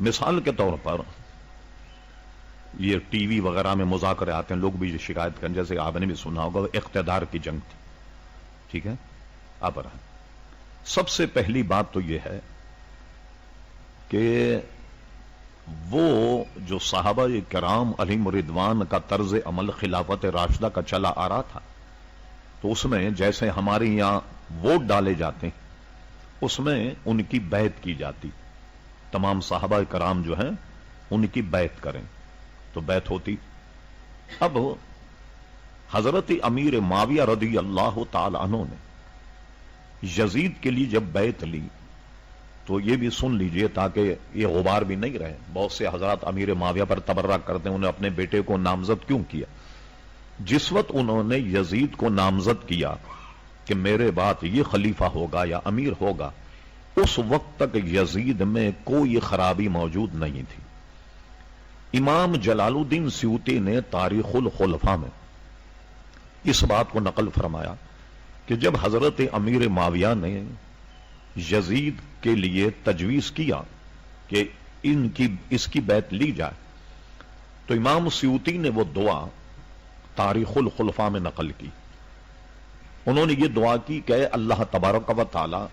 مثال کے طور پر یہ ٹی وی وغیرہ میں مذاکرے آتے ہیں، لوگ بھی شکایت کریں، جیسے آپ نے بھی سنا ہوگا اقتدار کی جنگ تھی، ٹھیک ہے؟ اب رہا سب سے پہلی بات تو یہ ہے کہ وہ جو صحابہ کرام علیہم رضوان کا طرز عمل خلافت راشدہ کا چلا آ رہا تھا، تو اس میں جیسے ہمارے یہاں ووٹ ڈالے جاتے ہیں، اس میں ان کی بیعت کی جاتی، تمام صحابہ کرام جو ہیں ان کی بیعت کریں تو بیعت ہوتی۔ اب حضرت امیر معاویہ رضی اللہ تعالی عنہ نے یزید کے لیے جب بیعت لی تو یہ بھی سن لیجئے تاکہ یہ غبار بھی نہیں رہے، بہت سے حضرات امیر معاویہ پر تبرہ کرتے ہیں، انہیں اپنے بیٹے کو نامزد کیوں کیا؟ جس وقت انہوں نے یزید کو نامزد کیا کہ میرے بعد یہ خلیفہ ہوگا یا امیر ہوگا، اس وقت تک یزید میں کوئی خرابی موجود نہیں تھی۔ امام جلال الدین سیوطی نے تاریخ الخلفاء میں اس بات کو نقل فرمایا کہ جب حضرت امیر معاویہ نے یزید کے لیے تجویز کیا کہ اس کی بیعت لی جائے، تو امام سیوطی نے وہ دعا تاریخ الخلفاء میں نقل کی۔ انہوں نے یہ دعا کی کہ اے اللہ تبارک و تعالی،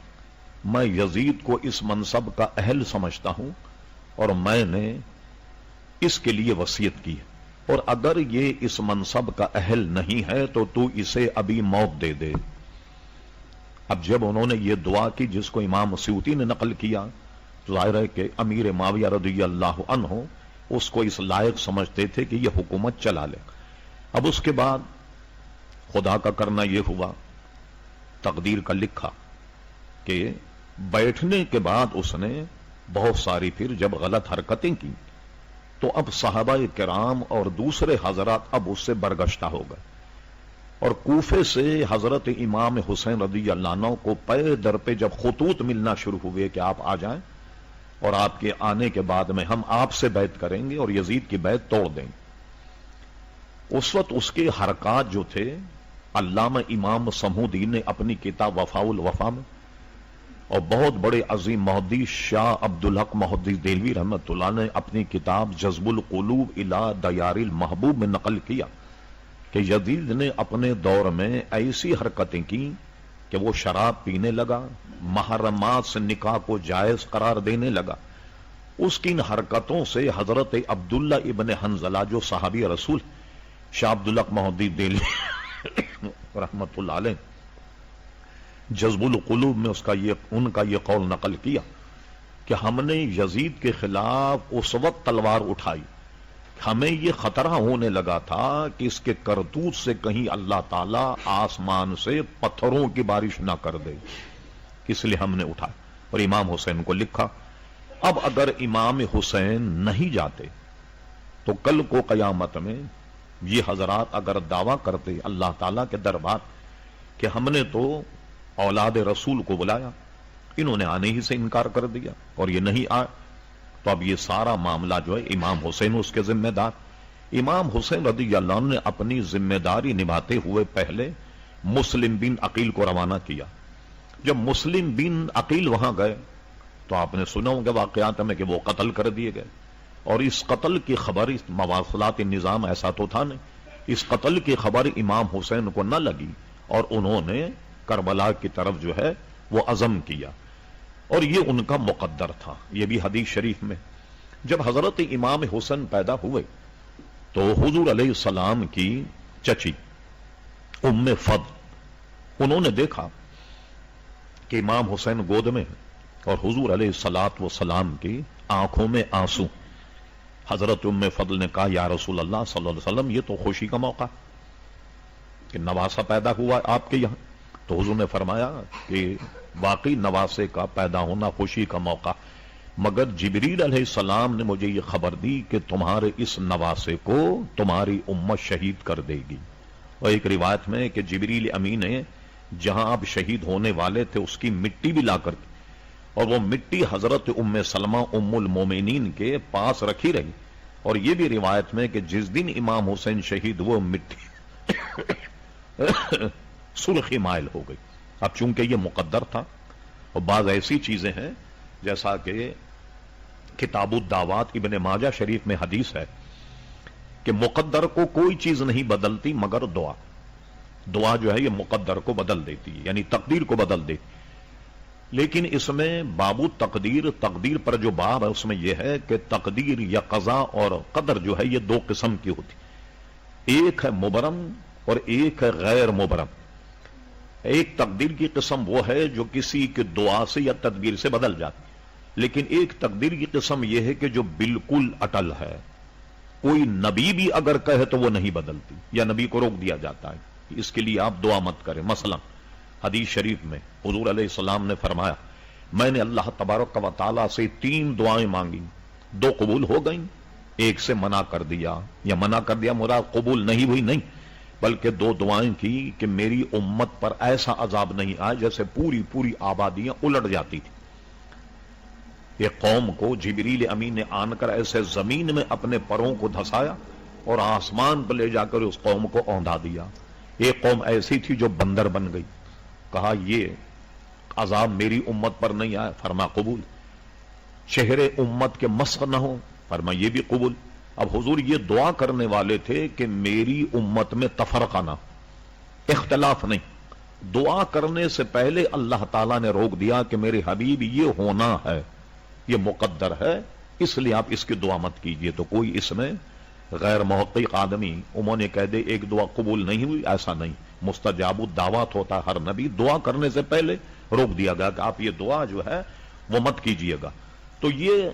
میں یزید کو اس منصب کا اہل سمجھتا ہوں اور میں نے اس کے لیے وصیت کی ہے، اور اگر یہ اس منصب کا اہل نہیں ہے تو اسے ابھی موت دے دے۔ اب جب انہوں نے یہ دعا کی جس کو امام سیوطی نے نقل کیا، تو ظاہر ہے کہ امیر معاویہ رضی اللہ عنہ اس کو اس لائق سمجھتے تھے کہ یہ حکومت چلا لے۔ اب اس کے بعد خدا کا کرنا یہ ہوا، تقدیر کا لکھا کہ بیٹھنے کے بعد اس نے بہت ساری پھر جب غلط حرکتیں کی تو اب صحابہ کرام اور دوسرے حضرات اب اس سے برگشتہ ہو گئے، اور کوفے سے حضرت امام حسین رضی اللہ عنہ کو پے در پہ جب خطوط ملنا شروع ہوئے کہ آپ آ جائیں اور آپ کے آنے کے بعد میں ہم آپ سے بیعت کریں گے اور یزید کی بیعت توڑ دیں گے۔ اس وقت اس کے حرکات جو تھے علامہ امام سمودی نے اپنی کتاب وفاء الوفا میں، اور بہت بڑے عظیم محدث شاہ عبدالحق محدث دہلوی رحمۃ اللہ نے اپنی کتاب جذب القلوب الی دیار المحبوب میں نقل کیا کہ یزید نے اپنے دور میں ایسی حرکتیں کی کہ وہ شراب پینے لگا، محرمات سے نکاح کو جائز قرار دینے لگا۔ اس کی ان حرکتوں سے حضرت عبداللہ ابن حنظلہ جو صحابی رسول شاہ عبدالحق محدث دہلوی رحمۃ اللہ علیہ جذب القلوب میں ان کا یہ قول نقل کیا کہ ہم نے یزید کے خلاف اس وقت تلوار اٹھائی، ہمیں یہ خطرہ ہونے لگا تھا کہ اس کے کرتوت سے کہیں اللہ تعالیٰ آسمان سے پتھروں کی بارش نہ کر دے، اس لیے ہم نے اٹھایا اور امام حسین کو لکھا۔ اب اگر امام حسین نہیں جاتے تو کل کو قیامت میں یہ حضرات اگر دعویٰ کرتے اللہ تعالیٰ کے دربار کہ ہم نے تو اولاد رسول کو بلایا، انہوں نے آنے ہی سے انکار کر دیا اور یہ نہیں آئے، تو اب یہ سارا معاملہ جو ہے امام حسین اس کے ذمہ دار۔ امام حسین رضی اللہ عنہ نے اپنی ذمہ داری نبھاتے ہوئے پہلے مسلم بن عقیل کو روانہ کیا۔ جب مسلم بن عقیل وہاں گئے تو آپ نے سنا ہوگا واقعات میں کہ وہ قتل کر دیے گئے، اور اس قتل کی خبر اس مواصلات نظام ایسا تو تھا نہیں، اس قتل کی خبر امام حسین کو نہ لگی اور انہوں نے کربلا کی طرف جو ہے وہ عزم کیا، اور یہ ان کا مقدر تھا۔ یہ بھی حدیث شریف میں جب حضرت امام حسن پیدا ہوئے تو حضور علیہ السلام کی چچی ام فضل انہوں نے دیکھا کہ امام حسین گود میں اور حضور علیہ الصلوۃ والسلام کی آنکھوں میں آنسو۔ حضرت ام فضل نے کہا یا رسول اللہ صلی اللہ علیہ وسلم، یہ تو خوشی کا موقع کہ نواسا پیدا ہوا آپ کے یہاں۔ تو حضور نے فرمایا کہ واقعی نواسے کا پیدا ہونا خوشی کا موقع، مگر جبریل علیہ السلام نے مجھے یہ خبر دی کہ تمہارے اس نواسے کو تمہاری امت شہید کر دے گی۔ اور ایک روایت میں کہ جبریل امین نے جہاں آپ شہید ہونے والے تھے اس کی مٹی بھی لا کر، اور وہ مٹی حضرت ام سلمہ ام المومنین کے پاس رکھی رہی، اور یہ بھی روایت میں کہ جس دن امام حسین شہید وہ مٹی سرخی مائل ہو گئی۔ اب چونکہ یہ مقدر تھا، اور بعض ایسی چیزیں ہیں جیسا کہ کتاب الدعوات ابن ماجہ شریف میں حدیث ہے کہ مقدر کو کوئی چیز نہیں بدلتی مگر دعا. دعا جو ہے یہ مقدر کو بدل دیتی ہے، یعنی تقدیر کو بدل دیتی. لیکن اس میں باب تقدیر، تقدیر پر جو باب ہے اس میں یہ ہے کہ تقدیر یا قضاء اور قدر جو ہے یہ دو قسم کی ہوتی. ایک ہے مبرم اور ایک ہے غیر مبرم. ایک تقدیر کی قسم وہ ہے جو کسی کے دعا سے یا تدبیر سے بدل جاتی، لیکن ایک تقدیر کی قسم یہ ہے کہ جو بالکل اٹل ہے. کوئی نبی بھی اگر کہے تو وہ نہیں بدلتی، یا نبی کو روک دیا جاتا ہے اس کے لیے آپ دعا مت کریں. مثلا حدیث شریف میں حضور علیہ السلام نے فرمایا میں نے اللہ تبارک و تعالیٰ سے 3 دعائیں مانگی، 2 قبول ہو گئیں، ایک سے منع کر دیا. یا منع کر دیا مراد قبول نہیں ہوئی نہیں، بلکہ 2 دعائیں کی کہ میری امت پر ایسا عذاب نہیں آئے جیسے پوری پوری آبادیاں الٹ جاتی تھی. ایک قوم کو جبریل امین نے آن کر ایسے زمین میں اپنے پروں کو دھسایا اور آسمان پر لے جا کر اس قوم کو اوندھا دیا. ایک قوم ایسی تھی جو بندر بن گئی. کہا یہ عذاب میری امت پر نہیں آیا، فرما قبول. چہرے امت کے مسخ نہ ہو، فرما یہ بھی قبول. اب حضور یہ دعا کرنے والے تھے کہ میری امت میں تفرقہ نہ، اختلاف نہیں. دعا کرنے سے پہلے اللہ تعالیٰ نے روک دیا کہ میرے حبیب یہ ہونا ہے، یہ مقدر ہے، اس لیے آپ اس کی دعا مت کیجئے. تو کوئی اس میں غیر محقق آدمی انہوں نے کہہ دے ایک دعا قبول نہیں ہوئی، ایسا نہیں. مستجاب الدعوات ہوتا ہے ہر نبی. دعا کرنے سے پہلے روک دیا گیا کہ آپ یہ دعا جو ہے وہ مت کیجئے گا. تو یہ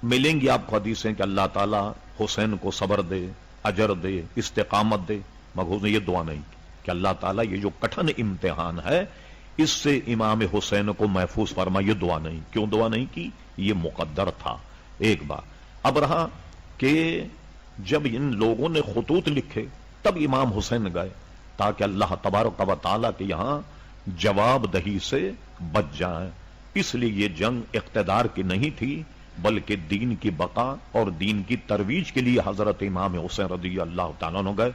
ملیں گی آپ کو حدیثیں کہ اللہ تعالیٰ حسین کو صبر دے، اجر دے، استقامت دے. مگر نے یہ دعا نہیں کی کہ اللہ تعالیٰ یہ جو کٹھن امتحان ہے اس سے امام حسین کو محفوظ فرما. یہ دعا نہیں. کیوں دعا نہیں کی؟ یہ مقدر تھا. ایک بات. اب رہا کہ جب ان لوگوں نے خطوط لکھے تب امام حسین گئے تاکہ اللہ تبارک و تعالیٰ کے یہاں جواب دہی سے بچ جائیں. اس لیے یہ جنگ اقتدار کی نہیں تھی بلکہ دین کی بقا اور دین کی ترویج کے لیے حضرت امام حسین رضی اللہ تعالیٰ عنہ گئے.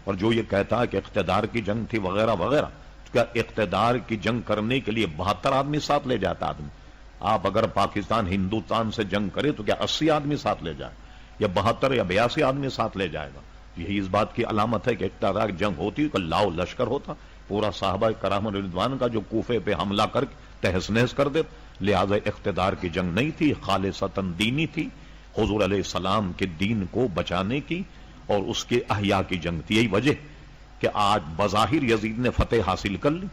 اور جو یہ کہتا ہے کہ اقتدار کی جنگ تھی وغیرہ وغیرہ، کیا اقتدار کی جنگ کرنے کے لیے 72 آدمی ساتھ لے جاتا آدمی؟ آپ اگر پاکستان ہندوستان سے جنگ کرے تو کیا 80 آدمی ساتھ لے جائے، یا 72 یا 82 آدمی ساتھ لے جائے گا؟ یہی اس بات کی علامت ہے کہ اقتدار جنگ ہوتی تو لاؤ لشکر ہوتا، پورا صحابہ کرام رضوان کا جو کوفے پہ حملہ کر تہس نہس کر دے. لہذا اقتدار کی جنگ نہیں تھی، خالصتاً دینی تھی، حضور علیہ السلام کے دین کو بچانے کی اور اس کے احیاء کی جنگ تھی. یہی وجہ کہ آج بظاہر یزید نے فتح حاصل کر لی،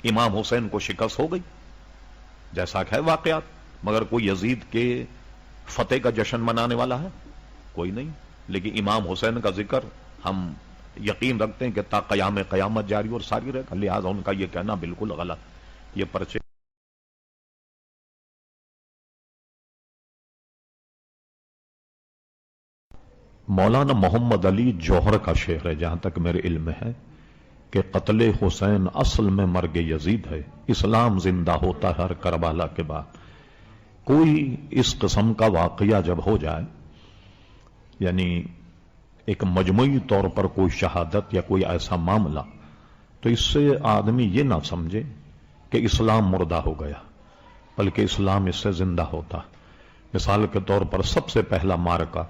امام حسین کو شکست ہو گئی جیسا کہ ہے واقعات. مگر کوئی یزید کے فتح کا جشن منانے والا ہے؟ کوئی نہیں. لیکن امام حسین کا ذکر ہم یقین رکھتے ہیں کہ تا قیام قیامت جاری اور ساری رہے گا. لہذا ان کا یہ کہنا بالکل غلط. یہ پرچے مولانا محمد علی جوہر کا شعر ہے جہاں تک میرے علم میں ہے کہ قتل حسین اصل میں مرگ یزید ہے، اسلام زندہ ہوتا ہے ہر کربلا کے بعد. کوئی اس قسم کا واقعہ جب ہو جائے، یعنی ایک مجموعی طور پر کوئی شہادت یا کوئی ایسا معاملہ، تو اس سے آدمی یہ نہ سمجھے کہ اسلام مردہ ہو گیا، بلکہ اسلام اس سے زندہ ہوتا. مثال کے طور پر سب سے پہلا مارکہ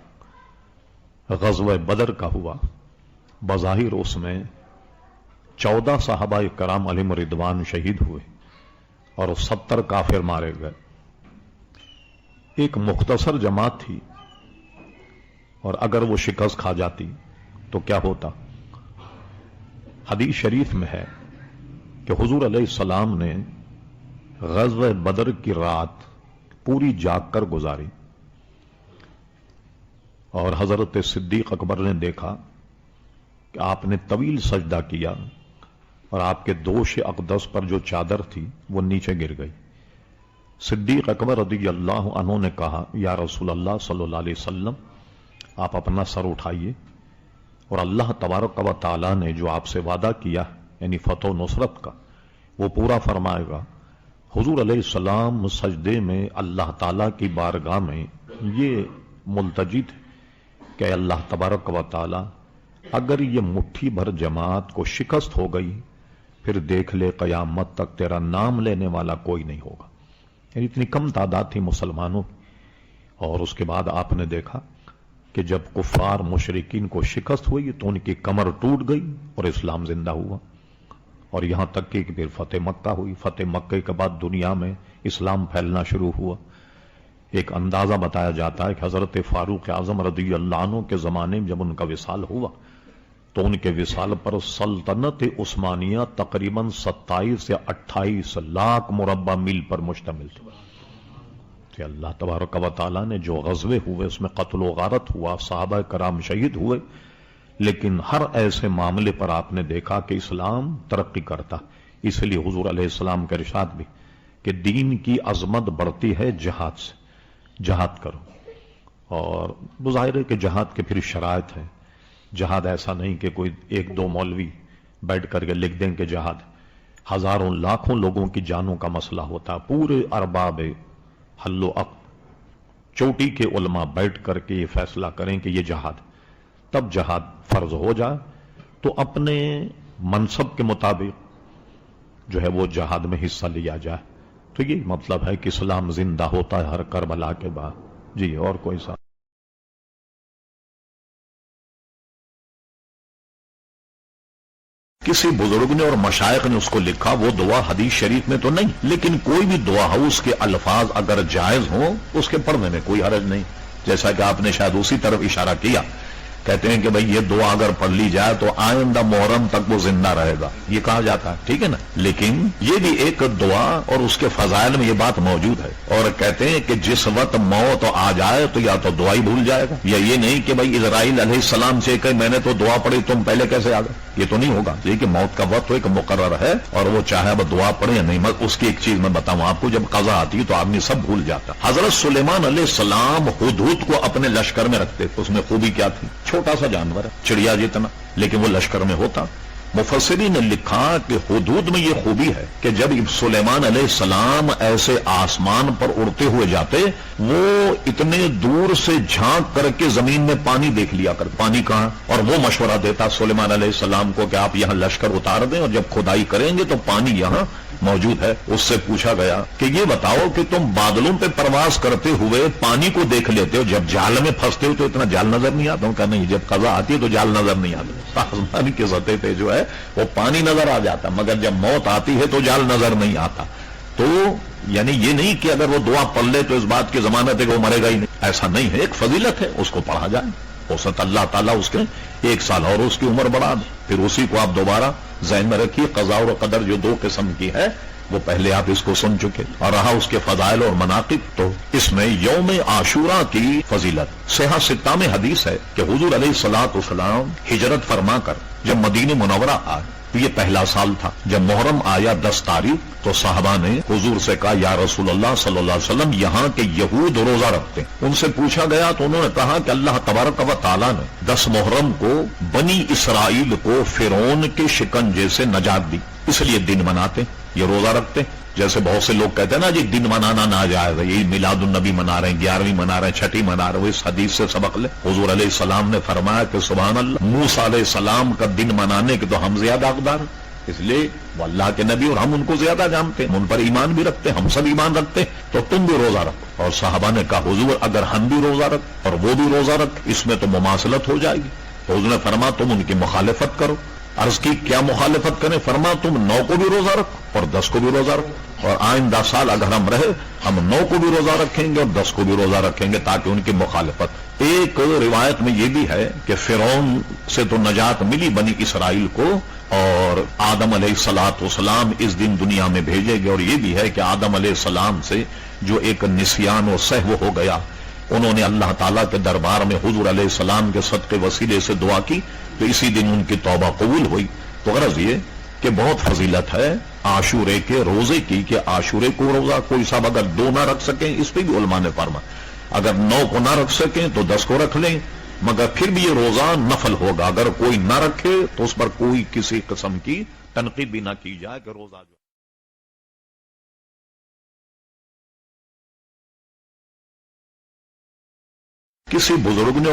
غزوہ بدر کا ہوا. بظاہر اس میں 14 صحابہ کرام علیہم رضوان شہید ہوئے اور 70 کافر مارے گئے. ایک مختصر جماعت تھی، اور اگر وہ شکست کھا جاتی تو کیا ہوتا؟ حدیث شریف میں ہے کہ حضور علیہ السلام نے غزوہ بدر کی رات پوری جاگ کر گزاری، اور حضرت صدیق اکبر نے دیکھا کہ آپ نے طویل سجدہ کیا اور آپ کے دوش اقدس پر جو چادر تھی وہ نیچے گر گئی. صدیق اکبر رضی اللہ عنہ نے کہا یا رسول اللہ صلی اللہ علیہ وسلم آپ اپنا سر اٹھائیے، اور اللہ تبارک و تعالیٰ نے جو آپ سے وعدہ کیا یعنی فتح و نصرت کا وہ پورا فرمائے گا. حضور علیہ السلام سجدے میں اللہ تعالیٰ کی بارگاہ میں یہ ملتجی تھے کہ اللہ تبارک و تعالیٰ اگر یہ مٹھی بھر جماعت کو شکست ہو گئی پھر دیکھ لے قیامت تک تیرا نام لینے والا کوئی نہیں ہوگا. یعنی اتنی کم تعداد تھی مسلمانوں کی، اور اس کے بعد آپ نے دیکھا کہ جب کفار مشرکین کو شکست ہوئی تو ان کی کمر ٹوٹ گئی اور اسلام زندہ ہوا، اور یہاں تک کہ پھر فتح مکہ ہوئی۔ فتح مکہ کے بعد دنیا میں اسلام پھیلنا شروع ہوا۔ ایک اندازہ بتایا جاتا ہے کہ حضرت فاروق اعظم رضی اللہ عنہ کے زمانے میں جب ان کا وصال ہوا تو ان کے وصال پر سلطنت عثمانیہ تقریباً 27 یا 28 لاکھ مربع میل پر مشتمل تھی۔ کہ اللہ تبارک و تعالیٰ نے جو غزوے ہوئے اس میں قتل و غارت ہوا، صحابہ کرام شہید ہوئے، لیکن ہر ایسے معاملے پر آپ نے دیکھا کہ اسلام ترقی کرتا۔ اس لیے حضور علیہ السلام کا ارشاد بھی کہ دین کی عظمت بڑھتی ہے جہاد سے، جہاد کرو۔ اور ظاہر ہے کہ جہاد کے پھر شرائط ہیں۔ جہاد ایسا نہیں کہ کوئی ایک دو مولوی بیٹھ کر کے لکھ دیں کہ جہاد، ہزاروں لاکھوں لوگوں کی جانوں کا مسئلہ ہوتا، پورے ارباب حل و عقد چوٹی کے علماء بیٹھ کر کے یہ فیصلہ کریں کہ یہ جہاد، تب جہاد فرض ہو جائے تو اپنے منصب کے مطابق جو ہے وہ جہاد میں حصہ لیا جائے۔ تو یہ مطلب ہے کہ اسلام زندہ ہوتا ہے ہر کربلا کے بعد۔ جی اور کوئی سا کسی بزرگ نے اور مشائخ نے اس کو لکھا، وہ دعا حدیث شریف میں تو نہیں، لیکن کوئی بھی دعا ہو اس کے الفاظ اگر جائز ہوں اس کے پڑھنے میں کوئی حرج نہیں۔ جیسا کہ آپ نے شاید اسی طرف اشارہ کیا، کہتے ہیں کہ بھئی یہ دعا اگر پڑھ لی جائے تو آئندہ محرم تک وہ زندہ رہے گا، یہ کہا جاتا ہے، ٹھیک ہے نا، لیکن یہ بھی ایک دعا اور اس کے فضائل میں یہ بات موجود ہے۔ اور کہتے ہیں کہ جس وقت موت آ جائے تو یا تو دعا ہی بھول جائے گا، یا یہ نہیں کہ بھئی اسرائیل علیہ السلام سے کہ میں نے تو دعا پڑھی تم پہلے کیسے آ گئے، یہ تو نہیں ہوگا۔ لیکن موت کا وقت تو ایک مقرر ہے اور وہ چاہے اب دعا پڑھے یا نہیں۔ اس کی ایک چیز میں بتاؤں آپ کو، جب قضا آتی ہے تو آدمی سب بھول جاتا۔ حضرت سلیمان علیہ السلام ہدہد کو اپنے لشکر میں رکھتے تھے، اس میں خوبی کیا تھی؟ چھوٹا سا جانور ہے، چڑیا جتنا، لیکن وہ لشکر میں ہوتا۔ مفسرین نے لکھا کہ ہدہد میں یہ خوبی ہے کہ جب سلیمان علیہ السلام ایسے آسمان پر اڑتے ہوئے جاتے، وہ اتنے دور سے جھانک کر کے زمین میں پانی دیکھ لیا کر، پانی کہاں، اور وہ مشورہ دیتا سلیمان علیہ السلام کو کہ آپ یہاں لشکر اتار دیں اور جب کھدائی کریں گے تو پانی یہاں موجود ہے۔ اس سے پوچھا گیا کہ یہ بتاؤ کہ تم بادلوں پہ پرواز کرتے ہوئے پانی کو دیکھ لیتے ہو، جب جال میں پھنستے ہو تو اتنا جال نظر نہیں آتا؟ کہ نہیں، جب قضا آتی ہے تو جال نظر نہیں آتا، آسمان کی سطح پہ جو ہے وہ پانی نظر آ جاتا، مگر جب موت آتی ہے تو جال نظر نہیں آتا۔ تو یعنی یہ نہیں کہ اگر وہ دعا پڑھ لے تو اس بات کی ضمانت ہے کہ وہ مرے گا ہی نہیں، ایسا نہیں ہے، ایک فضیلت ہے، اس کو پڑھا جائے، ہو سکتا اللہ تعالیٰ اس کے 1 سال اور اس کی عمر بڑھا دے۔ پھر اسی کو آپ دوبارہ ذہن میں رکھیے، قضاء اور قدر جو 2 قسم کی ہے وہ پہلے آپ اس کو سن چکے، اور رہا اس کے فضائل اور مناقب، تو اس میں یوم عاشوراء کی فضیلت صحیح ستہ میں حدیث ہے کہ حضور علیہ الصلوۃ والسلام ہجرت فرما کر جب مدینہ منورہ آئے تو یہ پہلا سال تھا۔ جب محرم آیا 10 تاریخ تو صحابہ نے حضور سے کہا یا رسول اللہ صلی اللہ علیہ وسلم، یہاں کے یہود روزہ رکھتے ہیں۔ ان سے پوچھا گیا تو انہوں نے کہا کہ اللہ تبارک و تعالیٰ نے 10 محرم کو بنی اسرائیل کو فرعون کے شکنجے سے نجات دی، اس لیے دن مناتے، یہ روزہ رکھتے۔ جیسے بہت سے لوگ کہتے ہیں نا جی دن منانا ناجائز ہے، یہی میلاد النبی منا رہے ہیں، 11ویں منا رہے ہیں، 6ٹھی منا رہے ہیں، وہ اس حدیث سے سبق لے۔ حضور علیہ السلام نے فرمایا کہ سبحان اللہ، موسیٰ علیہ السلام کا دن منانے کے تو ہم زیادہ حقدار ہیں، اس لیے وہ اللہ کے نبی اور ہم ان کو زیادہ جانتے ہیں، ان پر ایمان بھی رکھتے ہیں، ہم سب ایمان رکھتے ہیں، تو تم بھی روزہ رکھو۔ اور صحابہ نے کہا حضور اگر ہم بھی روزہ رکھ اور وہ بھی روزہ رکھ اس میں تو مماثلت ہو جائے گی۔ تو حضور نے فرمایا تم ان کی مخالفت کرو۔ عرض کی کیا مخالفت کریں؟ فرما تم 9 کو بھی روزہ رکھو اور 10 کو بھی روزہ رکھو، اور آئندہ سال اگر ہم رہے ہم 9 کو بھی روزہ رکھیں گے اور 10 کو بھی روزہ رکھیں گے، تاکہ ان کی مخالفت۔ ایک روایت میں یہ بھی ہے کہ فرعون سے تو نجات ملی بنی اسرائیل کو، اور آدم علیہ الصلوۃ والسلام اس دن دنیا میں بھیجے گئے، اور یہ بھی ہے کہ آدم علیہ السلام سے جو ایک نسیان و سہو ہو گیا، انہوں نے اللہ تعالیٰ کے دربار میں حضور علیہ السلام کے صدقے وسیلے سے دعا کی تو اسی دن ان کی توبہ قبول ہوئی۔ تو غرض یہ کہ بہت فضیلت ہے عاشورے کے روزے کی، کہ عاشورے کو روزہ کوئی صاحب اگر 2 نہ رکھ سکیں، اس پہ بھی علماء نے فرمایا اگر 9 کو نہ رکھ سکیں تو 10 کو رکھ لیں، مگر پھر بھی یہ روزہ نفل ہوگا، اگر کوئی نہ رکھے تو اس پر کوئی کسی قسم کی تنقید بھی نہ کی جائے کہ روزہ جو کسی بزرگ نے